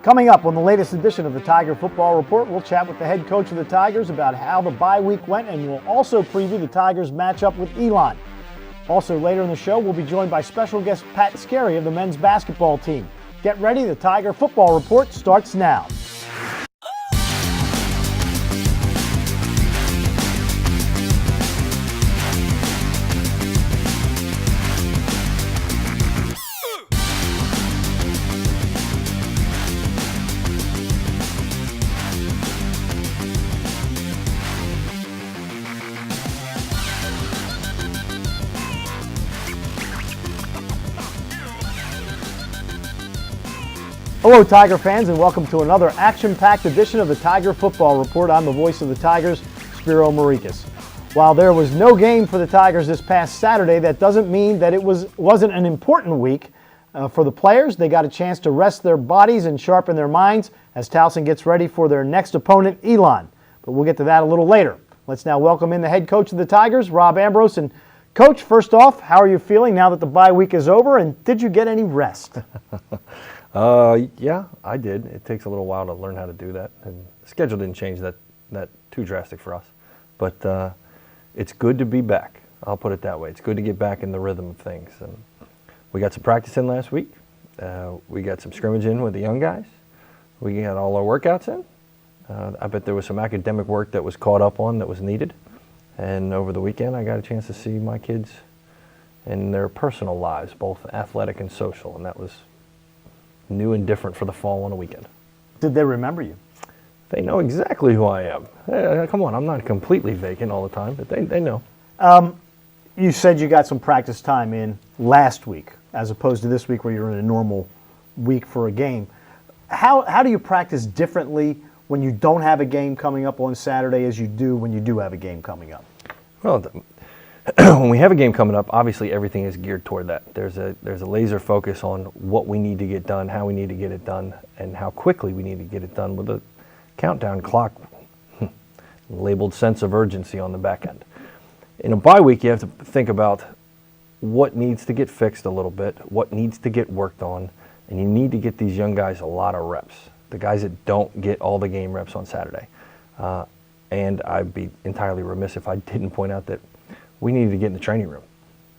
Coming up on the latest edition of the Tiger Football Report, we'll chat with the head coach of the Tigers about how the bye week went, and we'll also preview the Tigers matchup with Elon. Also later in the show, we'll be joined by special guest Pat Skerry of the men's basketball team. Get ready, the Tiger Football Report starts now. Hello, Tiger fans, and welcome to another action-packed edition of the Tiger Football Report. I'm the voice of the Tigers, Spiro Marikas. While there was no game for the Tigers this past Saturday, that doesn't mean that it wasn't an important week for the players. They got a chance to rest their bodies and sharpen their minds as Towson gets ready for their next opponent, Elon. But we'll get to that a little later. Let's now welcome in the head coach of the Tigers, Rob Ambrose. And Coach, first off, how are you feeling now that the bye week is over, and did you get any rest? Yeah, I did. It takes a little while to learn how to do that, and the schedule didn't change that too drastic for us. But it's good to be back. I'll put it that way. It's good to get back in the rhythm of things. And we got some practice in last week. We got some scrimmage in with the young guys. We got all our workouts in. I bet there was some academic work that was caught up on that was needed. And over the weekend, I got a chance to see my kids in their personal lives, both athletic and social, and that was new and different for the fall on a weekend. Did they remember you? They know exactly who I am. Hey, come on, I'm not completely vacant all the time, but they know. You said you got some practice time in last week, as opposed to this week where you're in a normal week for a game. How do you practice differently when you don't have a game coming up on Saturday as you do when you do have a game coming up? Well, when we have a game coming up, obviously everything is geared toward that. There's a laser focus on what we need to get done, how we need to get it done, and how quickly we need to get it done with a countdown clock labeled sense of urgency on the back end. In a bye week, you have to think about what needs to get fixed a little bit, what needs to get worked on, and you need to get these young guys a lot of reps, the guys that don't get all the game reps on Saturday. And I'd be entirely remiss if I didn't point out that we needed to get in the training room.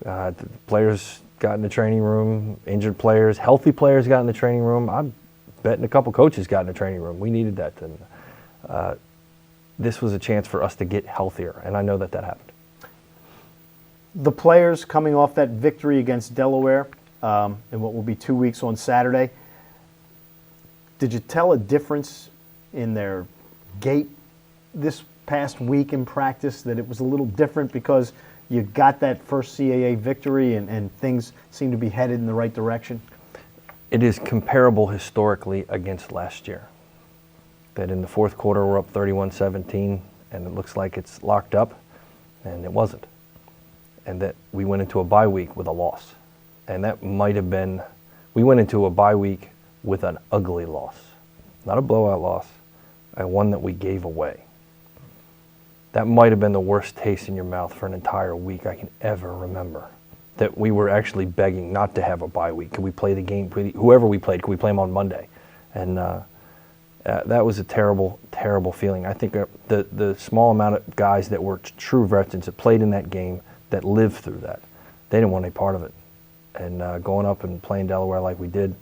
The players got in the training room, injured players, healthy players got in the training room. I'm betting a couple coaches got in the training room. We needed that. And this was a chance for us to get healthier, and I know that happened. The players coming off that victory against Delaware in what will be 2 weeks on Saturday, did you tell a difference in their gait this past week in practice, that it was a little different because you got that first CAA victory and things seem to be headed in the right direction? It is comparable historically against last year. That in the fourth quarter we're up 31-17 and it looks like it's locked up, and it wasn't. And that we went into a bye week with a loss. And that might have been, we went into a bye week with an ugly loss. Not a blowout loss, one that we gave away. That might have been the worst taste in your mouth for an entire week I can ever remember. That we were actually begging not to have a bye week. Could we play the game? Whoever we played, could we play them on Monday? And that was a terrible, terrible feeling. I think the small amount of guys that were true veterans that played in that game, that lived through that, they didn't want any part of it. And going up and playing Delaware like we did,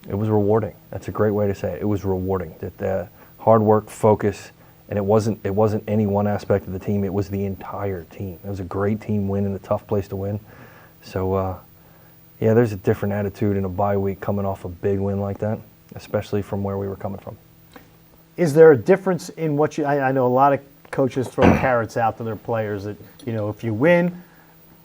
it was rewarding. That's a great way to say it. It was rewarding. That hard work, focus. And it wasn't any one aspect of the team. It was the entire team. It was a great team win and a tough place to win. So, yeah, there's a different attitude in a bye week coming off a big win like that, especially from where we were coming from. Is there a difference in what you? I know a lot of coaches throw carrots out to their players that, you know, if you win,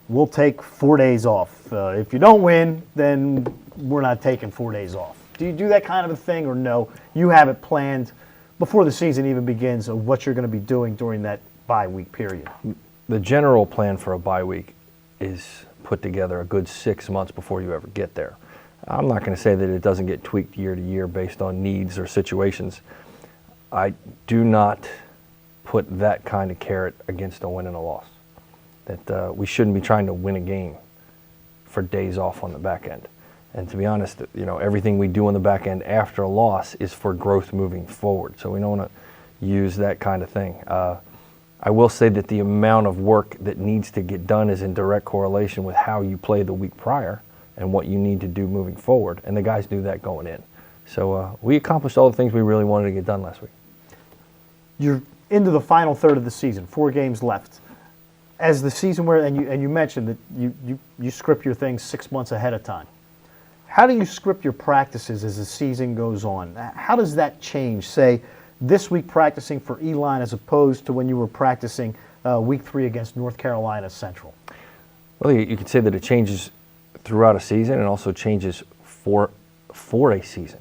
we'll take 4 days off. If you don't win, then we're not taking 4 days off. Do you do that kind of a thing, or no? You have it planned before the season even begins of what you're going to be doing during that bye week period? The general plan for a bye week is put together a good 6 months before you ever get there. I'm not going to say that it doesn't get tweaked year to year based on needs or situations. I do not put that kind of carrot against a win and a loss. That we shouldn't be trying to win a game for days off on the back end. And to be honest, everything we do on the back end after a loss is for growth moving forward. So we don't want to use that kind of thing. I will say that the amount of work that needs to get done is in direct correlation with how you play the week prior and what you need to do moving forward. And the guys knew that going in. So we accomplished all the things we really wanted to get done last week. You're into the final third of the season, 4 games left. As the season and you mentioned that you script your things 6 months ahead of time. How do you script your practices as the season goes on? How does that change, say, this week practicing for Elon as opposed to when you were practicing week 3 against North Carolina Central? Well, you could say that it changes throughout a season and also changes for a season.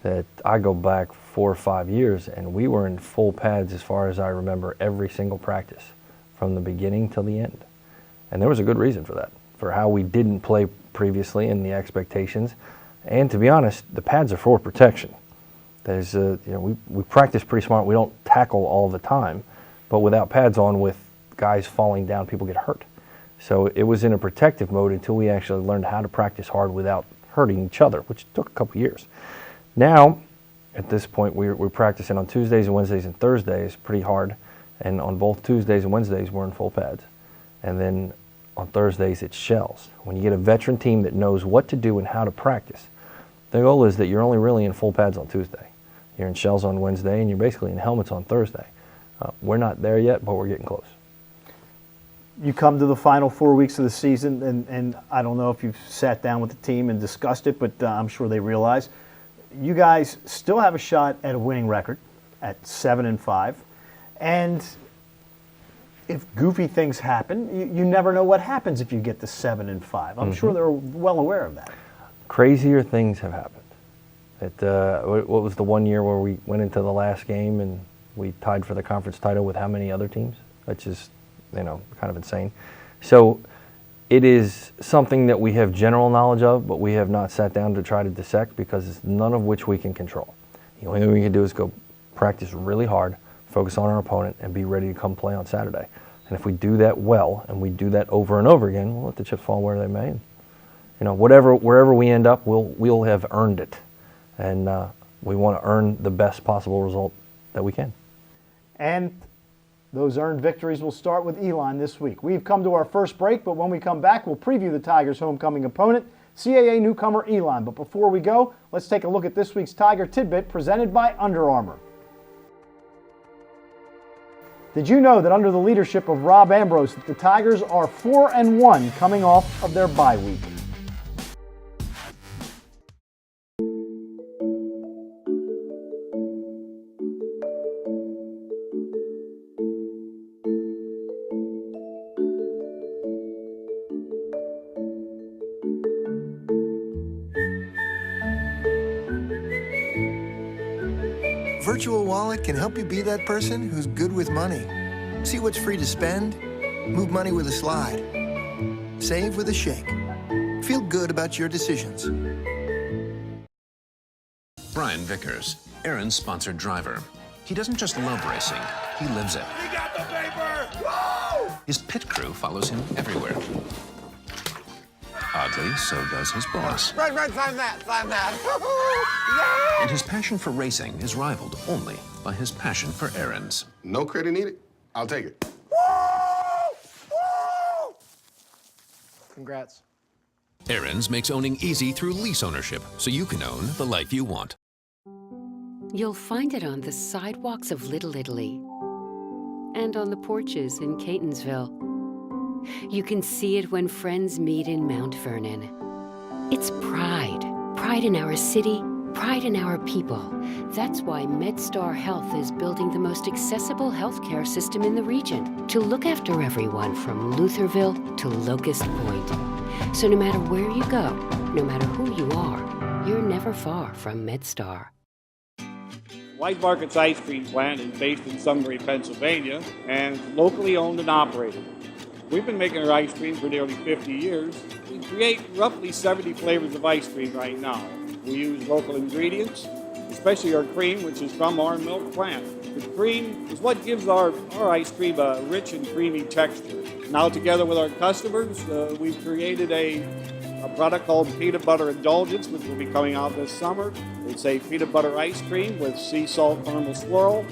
That I go back 4 or 5 years and we were in full pads as far as I remember every single practice from the beginning till the end. And there was a good reason for that, for how we didn't play previously and the expectations. And to be honest, the pads are for protection. There's we practice pretty smart. We don't tackle all the time, but without pads on, with guys falling down, people get hurt. So it was in a protective mode until we actually learned how to practice hard without hurting each other, which took a couple years. Now, at this point, we're practicing on Tuesdays and Wednesdays and Thursdays pretty hard, and on both Tuesdays and Wednesdays we're in full pads, and then on Thursdays it's shells. When you get a veteran team that knows what to do and how to practice, the goal is that you're only really in full pads on Tuesday. You're in shells on Wednesday, and you're basically in helmets on Thursday. We're not there yet, but we're getting close. You come to the final 4 weeks of the season, and I don't know if you've sat down with the team and discussed it, but I'm sure they realize you guys still have a shot at a winning record at 7-5. And if goofy things happen, you never know what happens if you get to 7-5. I'm sure they're well aware of that. Crazier things have happened. What was the one year where we went into the last game and we tied for the conference title with how many other teams? Which is, kind of insane. So it is something that we have general knowledge of, but we have not sat down to try to dissect because it's none of which we can control. The only thing we can do is go practice really hard, focus on our opponent, and be ready to come play on Saturday. And if we do that well and we do that over and over again, we'll let the chips fall where they may. And, wherever we end up, we'll have earned it. And we want to earn the best possible result that we can. And those earned victories will start with Elon this week. We've come to our first break, but when we come back, we'll preview the Tigers' homecoming opponent, CAA newcomer Elon. But before we go, let's take a look at this week's Tiger Tidbit presented by Under Armour. Did you know that under the leadership of Rob Ambrose, that the Tigers are 4-1 coming off of their bye week? Virtual Wallet can help you be that person who's good with money. See what's free to spend, move money with a slide, save with a shake. Feel good about your decisions. Brian Vickers, Aaron's sponsored driver. He doesn't just love racing, he lives it. He got the paper! Woo! His pit crew follows him everywhere. Oddly, so does his boss. Red, sign that. Yeah! And his passion for racing is rivaled only by his passion for errands. No credit needed. I'll take it. Woo! Congrats. Aaron's makes owning easy through lease ownership, so you can own the life you want. You'll find it on the sidewalks of Little Italy and on the porches in Catonsville. You can see it when friends meet in Mount Vernon. It's pride. Pride in our city, pride in our people. That's why MedStar Health is building the most accessible healthcare system in the region to look after everyone from Lutherville to Locust Point. So no matter where you go, no matter who you are, you're never far from MedStar. White Market's ice cream plant is based in Sunbury, Pennsylvania, and locally owned and operated. We've been making our ice cream for nearly 50 years. We create roughly 70 flavors of ice cream right now. We use local ingredients, especially our cream, which is from our milk plant. The cream is what gives our ice cream a rich and creamy texture. Now, together with our customers, we've created a a product called Peanut Butter Indulgence, which will be coming out this summer. It's a peanut butter ice cream with sea salt caramel swirl,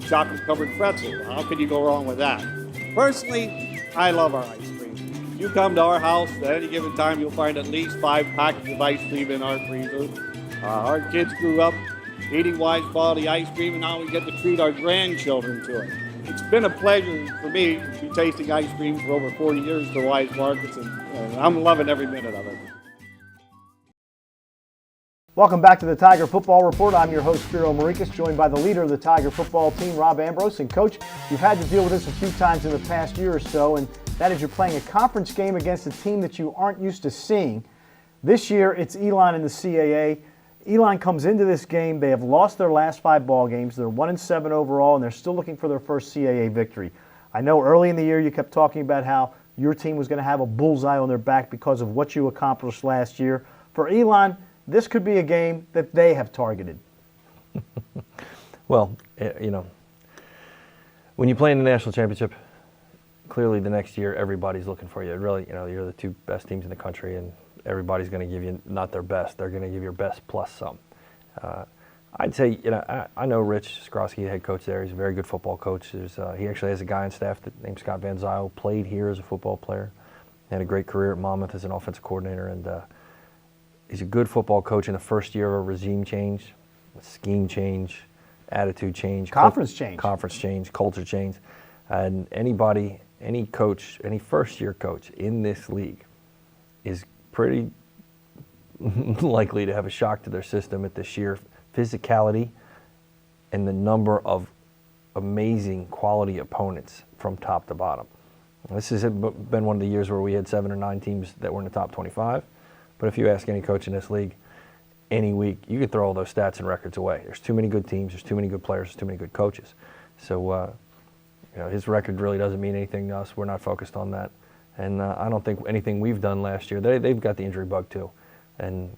chocolate-covered pretzel. How could you go wrong with that? Personally, I love our ice cream. You come to our house at any given time, you'll find at least 5 packages of ice cream in our freezer. Our kids grew up eating Wise quality ice cream, and now we get to treat our grandchildren to it. It's been a pleasure for me to be tasting ice cream for over 40 years for Wise Markets, and I'm loving every minute of it. Welcome back to the Tiger Football Report. I'm your host, Spiro Marikas, joined by the leader of the Tiger football team, Rob Ambrose. And Coach, you've had to deal with this a few times in the past year or so, and that is you're playing a conference game against a team that you aren't used to seeing. This year, it's Elon in the CAA. Elon comes into this game. They have lost their last 5 ball games. They're 1-7 overall, and they're still looking for their first CAA victory. I know early in the year you kept talking about how your team was going to have a bullseye on their back because of what you accomplished last year. For Elon, this could be a game that they have targeted. Well, you know, when you play in the national championship, clearly the next year everybody's looking for you. Really, you know, you're the 2 best teams in the country, and everybody's going to give you not their best. They're going to give your best plus some. I'd say, you know, I know Rich Skrosky, head coach there. He's a very good football coach. He actually has a guy on staff named Scott Van Zyl, played here as a football player, had a great career at Monmouth as an offensive coordinator, and he's a good football coach in the first year of a regime change, a scheme change, attitude change, conference change, culture change. And anybody, any coach, any first-year coach in this league is pretty likely to have a shock to their system at the sheer physicality and the number of amazing quality opponents from top to bottom. This has been one of the years where we had 7 or 9 teams that were in the top 25. But if you ask any coach in this league, any week, you could throw all those stats and records away. There's too many good teams, there's too many good players, there's too many good coaches. So, you know, his record really doesn't mean anything to us. We're not focused on that. And I don't think anything we've done last year, they've got the injury bug too. And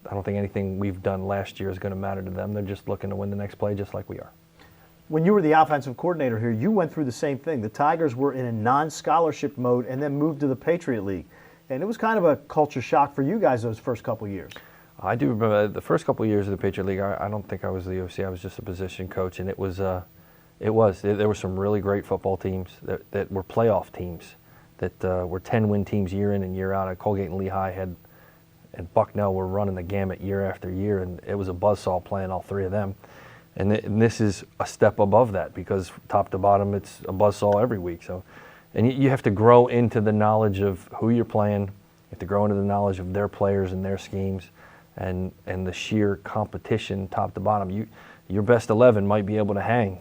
I don't think anything we've done last year is going to matter to them. They're just looking to win the next play just like we are. When you were the offensive coordinator here, you went through the same thing. The Tigers were in a non-scholarship mode and then moved to the Patriot League. And it was kind of a culture shock for you guys those first couple of years. I do remember the first couple of years of the Patriot League. I don't think I was the OC. I was just a position coach, and there were some really great football teams that were playoff teams that were 10-win teams year in and year out. Colgate and Lehigh and Bucknell were running the gamut year after year, and it was a buzzsaw playing all 3 of them. And this is a step above that because top to bottom, it's a buzzsaw every week. So, and you have to grow into the knowledge of who you're playing. You have to grow into the knowledge of their players and their schemes, and the sheer competition top to bottom. Your best 11 might be able to hang,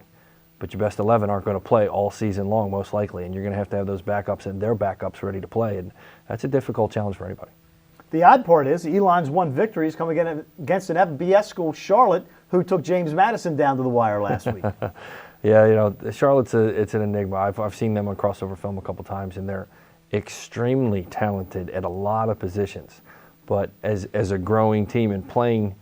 but your best 11 aren't going to play all season long, most likely, and you're going to have those backups and their backups ready to play, and that's a difficult challenge for anybody. The odd part is Elon's won victories coming against an FBS school, Charlotte, who took James Madison down to the wire last week. Yeah, you know, Charlotte's it's an enigma. I've seen them on crossover film a couple times, and they're extremely talented at a lot of positions. But as a growing team and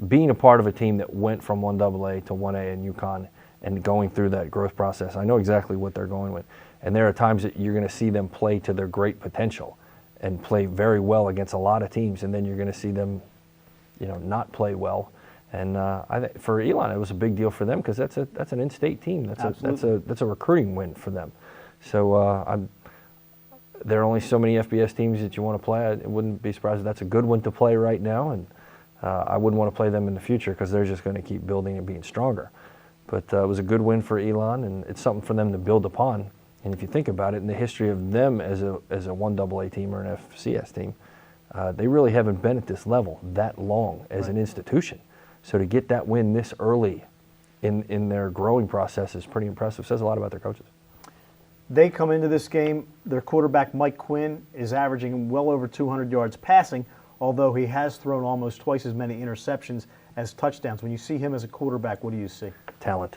being a part of a team that went from 1AA to 1A in UConn and going through that growth process, I know exactly what they're going with. And there are times that you're going to see them play to their great potential and play very well against a lot of teams, and then you're going to see them, you know, not play well. And for Elon, it was a big deal for them because that's an in-state team. That's a recruiting win for them. So there are only so many FBS teams that you want to play. I wouldn't be surprised if that's a good one to play right now, and I wouldn't want to play them in the future because they're just going to keep building and being stronger. But it was a good win for Elon, and it's something for them to build upon. And if you think about it, in the history of them as a 1AA team or an FCS team, they really haven't been at this level that long as an institution. So to get that win this early in their growing process is pretty impressive. Says a lot about their coaches. They come into this game, their quarterback Mike Quinn is averaging well over 200 yards passing, although he has thrown almost twice as many interceptions as touchdowns. When you see him as a quarterback, what do you see? Talent,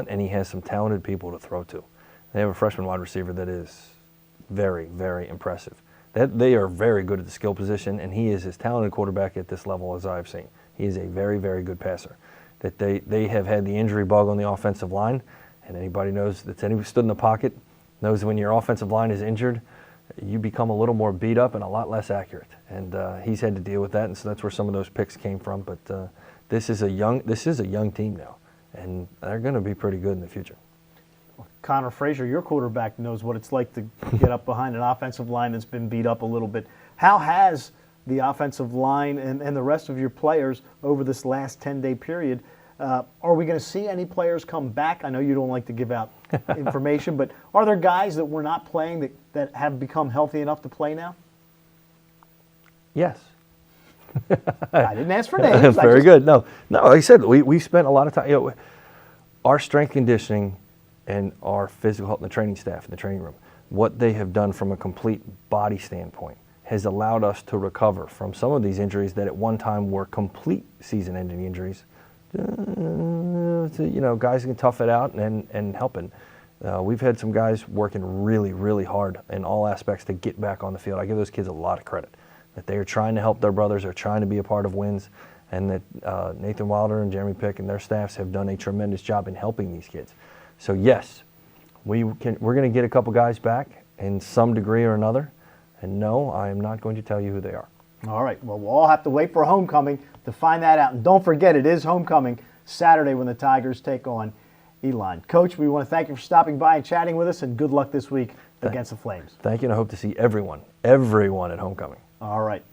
and he has some talented people to throw to. They have a freshman wide receiver that is very, very impressive. They are very good at the skill position, and he is as talented quarterback at this level as I've seen. He is a very, very good passer. That they have had the injury bug on the offensive line, and anybody knows that's anyone who stood in the pocket knows when your offensive line is injured, you become a little more beat up and a lot less accurate. And he's had to deal with that, and so that's where some of those picks came from. But this is a young team now, and they're going to be pretty good in the future. Connor Frazier, your quarterback, knows what it's like to get up behind an offensive line that's been beat up a little bit. How has the offensive line and the rest of your players over this last 10-day period, are we going to see any players come back? I know you don't like to give out information, but are there guys that were not playing that have become healthy enough to play now? Yes. I didn't ask for names. Very good. No, like I said, we've spent a lot of time. Our strength conditioning and our physical health and the training staff in the training room, what they have done from a complete body standpoint has allowed us to recover from some of these injuries that at one time were complete season-ending injuries. Guys can tough it out and helping. We've had some guys working really, really hard in all aspects to get back on the field. I give those kids a lot of credit, that they are trying to help their brothers, are trying to be a part of wins, and that Nathan Wilder and Jeremy Pick and their staffs have done a tremendous job in helping these kids. So yes, we're going to get a couple guys back in some degree or another, and no, I am not going to tell you who they are. All right, well, we'll all have to wait for homecoming to find that out. And don't forget, it is homecoming Saturday when the Tigers take on Elon. Coach, we want to thank you for stopping by and chatting with us, and good luck this week against the Flames. Thank you, and I hope to see everyone at homecoming. All right.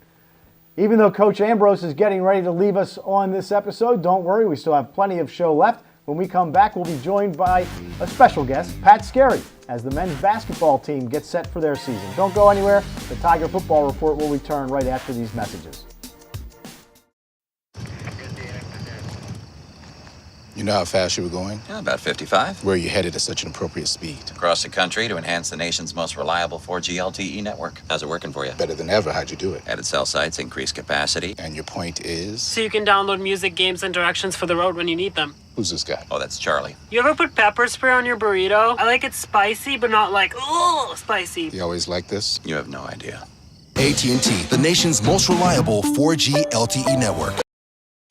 Even though Coach Ambrose is getting ready to leave us on this episode, don't worry, we still have plenty of show left. When we come back, we'll be joined by a special guest, Pat Skerry, as the men's basketball team gets set for their season. Don't go anywhere. The Tiger Football Report will return right after these messages. You know how fast you were going? Yeah, about 55. Where are you headed at such an appropriate speed? Across the country to enhance the nation's most reliable 4G LTE network. How's it working for you? Better than ever. How'd you do it? Added cell sites, increased capacity. And your point is? So you can download music, games, and directions for the road when you need them. Who's this guy? Oh, that's Charlie. You ever put pepper spray on your burrito? I like it spicy, but not like, ooh, spicy. You always like this? You have no idea. AT&T, the nation's most reliable 4G LTE network.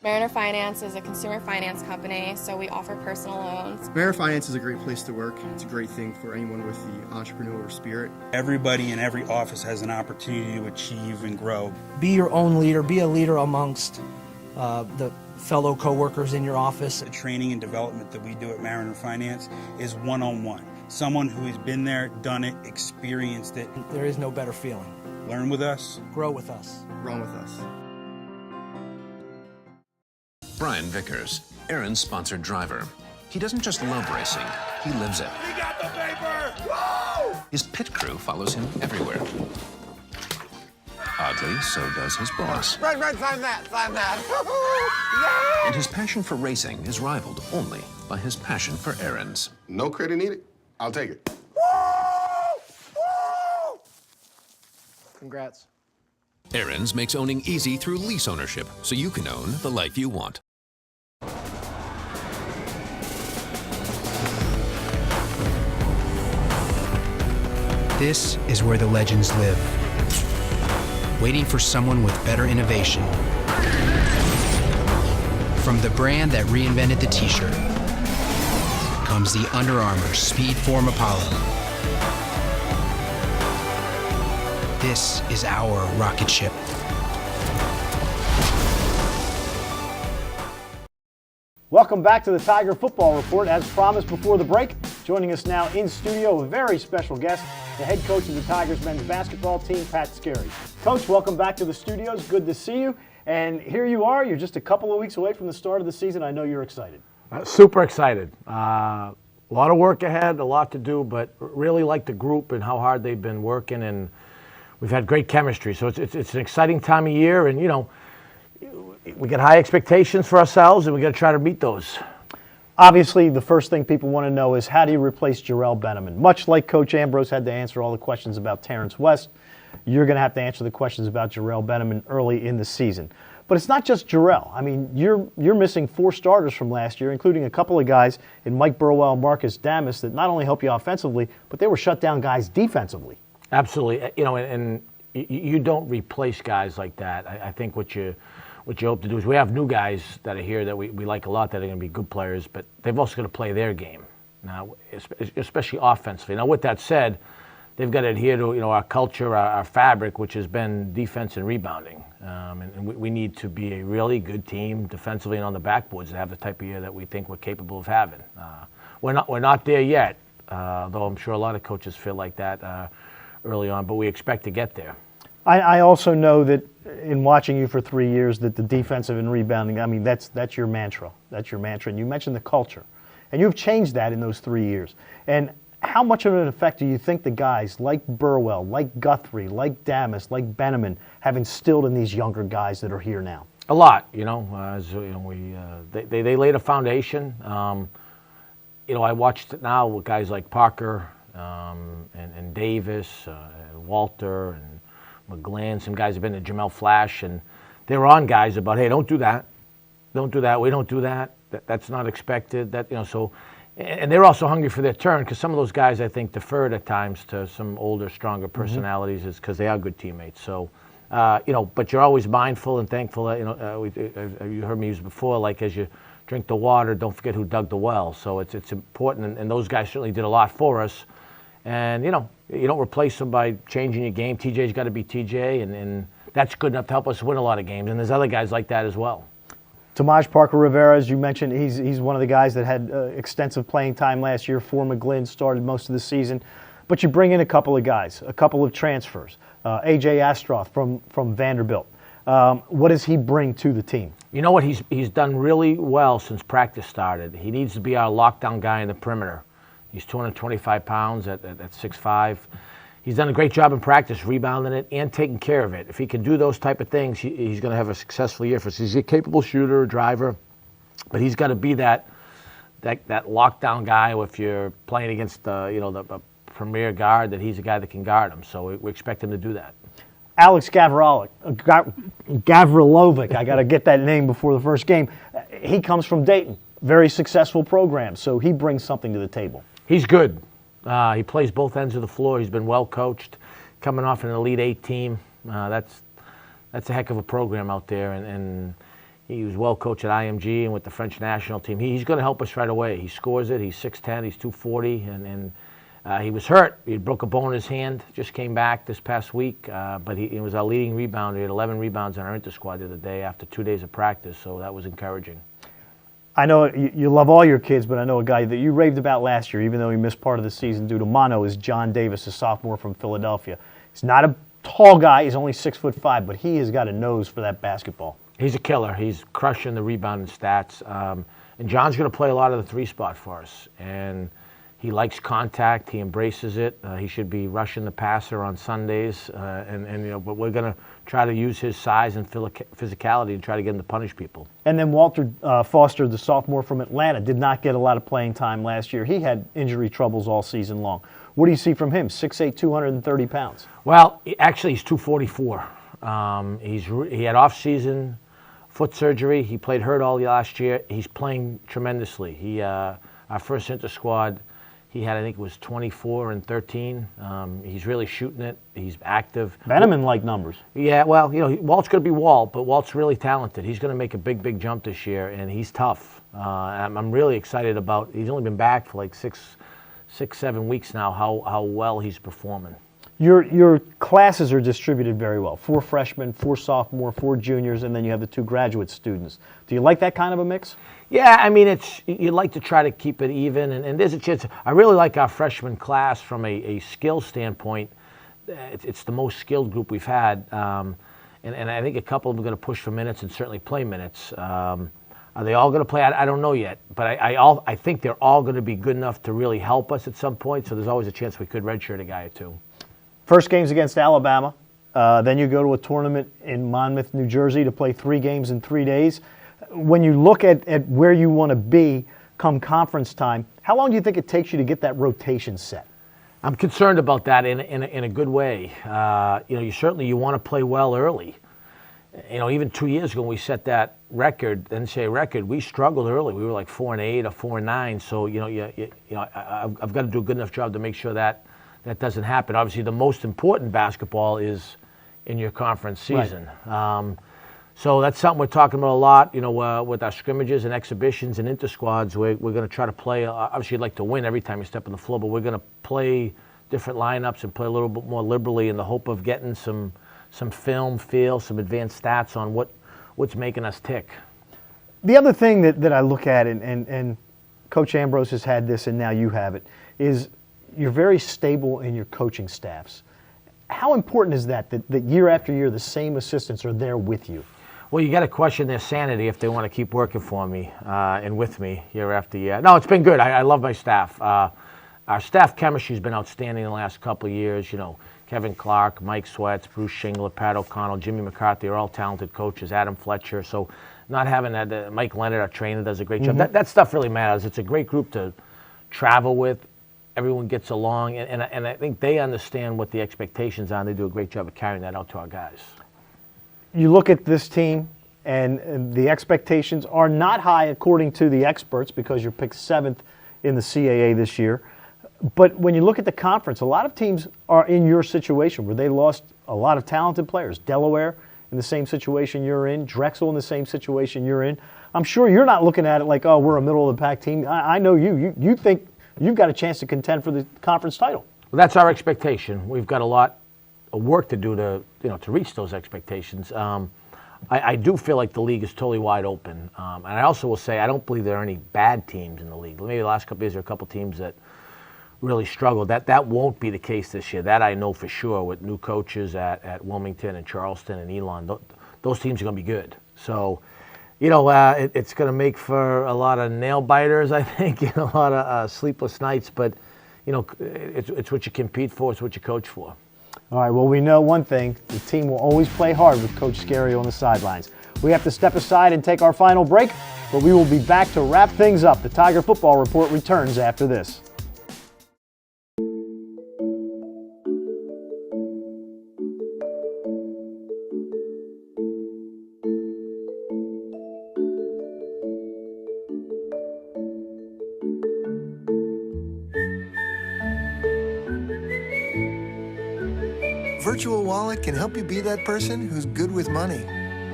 Mariner Finance is a consumer finance company, so we offer personal loans. Mariner Finance is a great place to work. It's a great thing for anyone with the entrepreneurial spirit. Everybody in every office has an opportunity to achieve and grow. Be your own leader. Be a leader amongst the fellow coworkers in your office. The training and development that we do at Mariner Finance is one-on-one. Someone who has been there, done it, experienced it. There is no better feeling. Learn with us. Grow with us. Run with us. Brian Vickers, Aaron's sponsored driver. He doesn't just love racing, he lives it. He got the paper! Woo! His pit crew follows him everywhere. Oddly, so does his boss. Red, sign that. Yeah! And his passion for racing is rivaled only by his passion for errands. No credit needed. I'll take it. Woo! Congrats. Aaron's makes owning easy through lease ownership, so you can own the life you want. This is where the legends live, waiting for someone with better innovation. From the brand that reinvented the t-shirt comes the Under Armour Speedform Apollo. This is our rocket ship. Welcome back to the Tiger Football Report. As promised before the break, joining us now in studio, a very special guest, the head coach of the Tigers men's basketball team, Pat Skerry. Coach, welcome back to the studios. Good to see you. And here you are. You're just a couple of weeks away from the start of the season. I know you're excited. Super excited. A lot of work ahead, a lot to do, but really like the group and how hard they've been working, and we've had great chemistry. So it's an exciting time of year, and, you know, we got high expectations for ourselves, and we got to try to meet those. Obviously, the first thing people want to know is, how do you replace Jarrell Benneman? Much like Coach Ambrose had to answer all the questions about Terrence West, you're going to have to answer the questions about Jarrell Benneman early in the season. But it's not just Jarrell. I mean, you're missing 4 starters from last year, including a couple of guys in Mike Burwell and Marcus Damas that not only help you offensively, but they were shutdown guys defensively. Absolutely. You know, and you don't replace guys like that. I think what you hope to do is, we have new guys that are here that we like a lot, that are going to be good players, but they've also got to play their game now, especially offensively. Now, with that said, they've got to adhere to our culture, our fabric, which has been defense and rebounding. And we need to be a really good team defensively and on the backboards to have the type of year that we think we're capable of having. We're not there yet, though I'm sure a lot of coaches feel like that early on, but we expect to get there. I also know that in watching you for 3 years that the defensive and rebounding, I mean, that's your mantra. That's your mantra. And you mentioned the culture. And you've changed that in those 3 years. And how much of an effect do you think the guys like Burwell, like Guthrie, like Damas, like Benjamin have instilled in these younger guys that are here now? A lot, they laid a foundation. I watched it now with guys like Parker and Davis, and Walter and McGlynn. Some guys have been to Jamel Flash, and they were on guys about, hey, don't do that, we don't do that. That's not expected. And they're also hungry for their turn because some of those guys I think deferred at times to some older, stronger personalities is because they are good teammates. So, but you're always mindful and thankful. You heard me use before, like as you drink the water, don't forget who dug the well. So it's important, and those guys certainly did a lot for us. And you don't replace them by changing your game. TJ's got to be TJ, and that's good enough to help us win a lot of games. And there's other guys like that as well. Tomaj Parker-Rivera, as you mentioned, he's one of the guys that had extensive playing time last year for McGlynn, started most of the season. But you bring in a couple of guys, a couple of transfers. A.J. Astroth from Vanderbilt. What does he bring to the team? You know what? He's done really well since practice started. He needs to be our lockdown guy in the perimeter. He's 225 pounds at 6'5". He's done a great job in practice, rebounding it and taking care of it. If he can do those type of things, he's going to have a successful year for us. He's a capable shooter, driver, but he's got to be that lockdown guy. If you're playing against the premier guard, that he's a guy that can guard him. So we expect him to do that. Alex Gavrilovic, I got to get that name before the first game. He comes from Dayton, very successful program, so he brings something to the table. He's good. He plays both ends of the floor. He's been well coached, coming off an Elite Eight team. That's a heck of a program out there, and he was well coached at IMG and with the French national team. He's going to help us right away. He scores it. He's 6'10", he's 240, and he was hurt. He broke a bone in his hand, just came back this past week, but he was our leading rebounder. He had 11 rebounds on our inter-squad the other day after 2 days of practice, so that was encouraging. I know you love all your kids, but I know a guy that you raved about last year, even though he missed part of the season due to mono, is John Davis, a sophomore from Philadelphia. He's not a tall guy. He's only 6'5", but he has got a nose for that basketball. He's a killer. He's crushing the rebounding stats. And John's going to play a lot of the 3-spot for us. And he likes contact. He embraces it. He should be rushing the passer on Sundays. But we're going to try to use his size and physicality to try to get him to punish people. And then Walter Foster, the sophomore from Atlanta, did not get a lot of playing time last year. He had injury troubles all season long. What do you see from him? 6'8", 230 pounds. Well, actually, he's 244. He had off-season foot surgery. He played hurt all last year. He's playing tremendously. Our first inter-squad, he had, I think it was 24 and 13. He's really shooting it. He's active. Benjamin-like numbers. Yeah, well, Walt's going to be Walt, but Walt's really talented. He's going to make a big jump this year, and he's tough. I'm really excited about, he's only been back for like 6-7 weeks now, how well he's performing. Your classes are distributed very well. 4 freshmen, 4 sophomore, 4 juniors, and then you have the 2 graduate students. Do you like that kind of a mix? Yeah, I mean, you like to try to keep it even, and there's a chance. I really like our freshman class from a skill standpoint. It's the most skilled group we've had, and I think a couple of them are going to push for minutes and certainly play minutes. Are they all going to play? I don't know yet, but I think they're all going to be good enough to really help us at some point, so there's always a chance we could redshirt a guy or two. First game's against Alabama. Then you go to a tournament in Monmouth, New Jersey to play 3 games in 3 days. When you look at where you want to be come conference time, how long do you think it takes you to get that rotation set? I'm concerned about that in a good way. You want to play well early. Even 2 years ago when we set that record, NCAA record, we struggled early. We were like 4-8 or 4-9. So I've got to do a good enough job to make sure that doesn't happen. Obviously, the most important basketball is in your conference season. Right. So that's something we're talking about a lot, with our scrimmages and exhibitions and inter-squads. We're going to try to play. Obviously, you'd like to win every time you step on the floor, but we're going to play different lineups and play a little bit more liberally in the hope of getting some film feel, some advanced stats on what's making us tick. The other thing that I look at, and Coach Ambrose has had this and now you have it, is you're very stable in your coaching staffs. How important is that year after year the same assistants are there with you? Well, you got to question their sanity if they want to keep working for me and with me year after year. No, it's been good. I love my staff. Our staff chemistry has been outstanding in the last couple of years. You know, Kevin Clark, Mike Sweats, Bruce Shingler, Pat O'Connell, Jimmy McCarthy are all talented coaches, Adam Fletcher. So not having that, Mike Leonard, our trainer, does a great job. That stuff really matters. It's a great group to travel with. Everyone gets along, and I think they understand what the expectations are, and they do a great job of carrying that out to our guys. You look at this team, and the expectations are not high according to the experts because you're picked 7th in the CAA this year. But when you look at the conference, a lot of teams are in your situation where they lost a lot of talented players. Delaware in the same situation you're in, Drexel in the same situation you're in. I'm sure you're not looking at it like, oh, we're a middle-of-the-pack team. I know you think you've got a chance to contend for the conference title. Well, that's our expectation. We've got a lot of work to do to reach those expectations. I do feel like the league is totally wide open. And I also will say I don't believe there are any bad teams in the league. Maybe the last couple of years there are a couple of teams that really struggled. That won't be the case this year. That I know for sure with new coaches at Wilmington and Charleston and Elon. Those teams are going to be good. So, it's going to make for a lot of nail biters, I think, and a lot of sleepless nights. But, it's what you compete for. It's what you coach for. All right, well, we know one thing. The team will always play hard with Coach Scarry on the sidelines. We have to step aside and take our final break, but we will be back to wrap things up. The Tiger Football Report returns after this. Virtual Wallet can help you be that person who's good with money.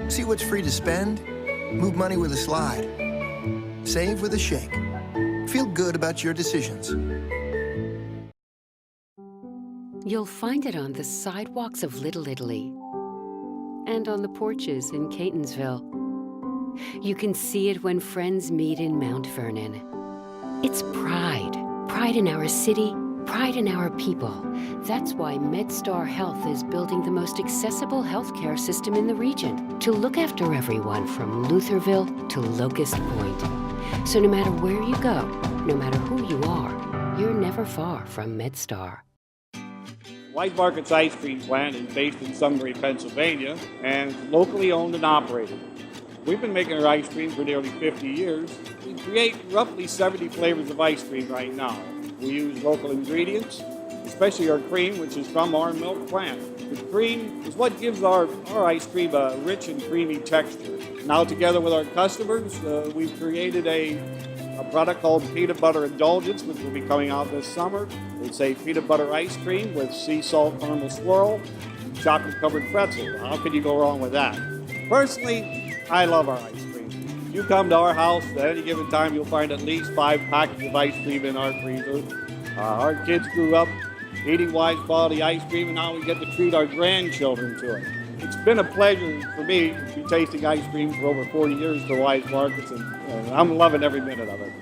See what's free to spend, move money with a slide, save with a shake. Feel good about your decisions. You'll find it on the sidewalks of Little Italy and on the porches in Catonsville. You can see it when friends meet in Mount Vernon. It's pride. Pride in our city, pride in our people. That's why MedStar Health is building the most accessible healthcare system in the region to look after everyone from Lutherville to Locust Point. So no matter where you go, no matter who you are, you're never far from MedStar. White Market's ice cream plant is based in Sunbury, Pennsylvania, and is locally owned and operated. We've been making our ice cream for nearly 50 years. We create roughly 70 flavors of ice cream right now. We use local ingredients, especially our cream, which is from our milk plant. The cream is what gives our ice cream a rich and creamy texture. Now, together with our customers, we've created a product called Peanut Butter Indulgence, which will be coming out this summer. It's a peanut butter ice cream with sea salt caramel swirl, chocolate-covered pretzel. How could you go wrong with that? Personally, I love our ice cream. If you come to our house at any given time, you'll find at least 5 packages of ice cream in our freezer. Our kids grew up eating Wise quality ice cream, and now we get to treat our grandchildren to it. It's been a pleasure for me to be tasting ice cream for over 40 years for Wise Markets, and I'm loving every minute of it.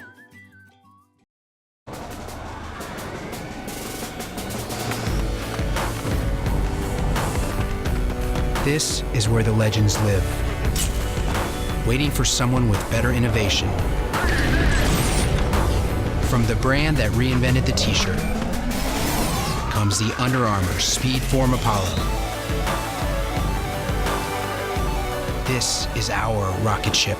This is where the legends live, waiting for someone with better innovation. From the brand that reinvented the t-shirt comes the Under Armour Speedform Apollo. This is our rocket ship.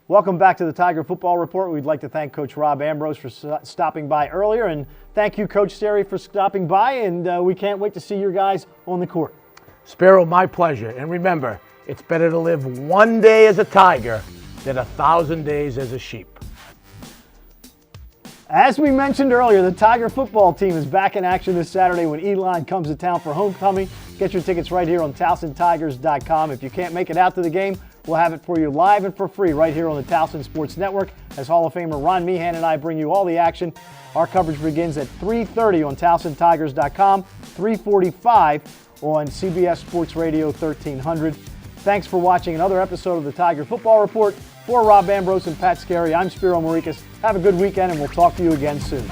Welcome back to the Tiger Football Report. We'd like to thank Coach Rob Ambrose for stopping by earlier, and thank you, Coach Scarry, for stopping by, and we can't wait to see your guys on the court. Spiro, my pleasure. And remember, it's better to live one day as a tiger than 1,000 days as a sheep. As we mentioned earlier, the Tiger football team is back in action this Saturday when Elon comes to town for homecoming. Get your tickets right here on TowsonTigers.com. If you can't make it out to the game, We'll have it for you live and for free right here on the Towson Sports Network as Hall of Famer Ron Meehan and I bring you all the action. Our coverage begins at 3:30 on TowsonTigers.com, 3:45 on CBS Sports Radio 1300. Thanks for watching another episode of the Tiger Football Report. For Rob Ambrose and Pat Scarry, I'm Spiro Marikas. Have a good weekend, and we'll talk to you again soon.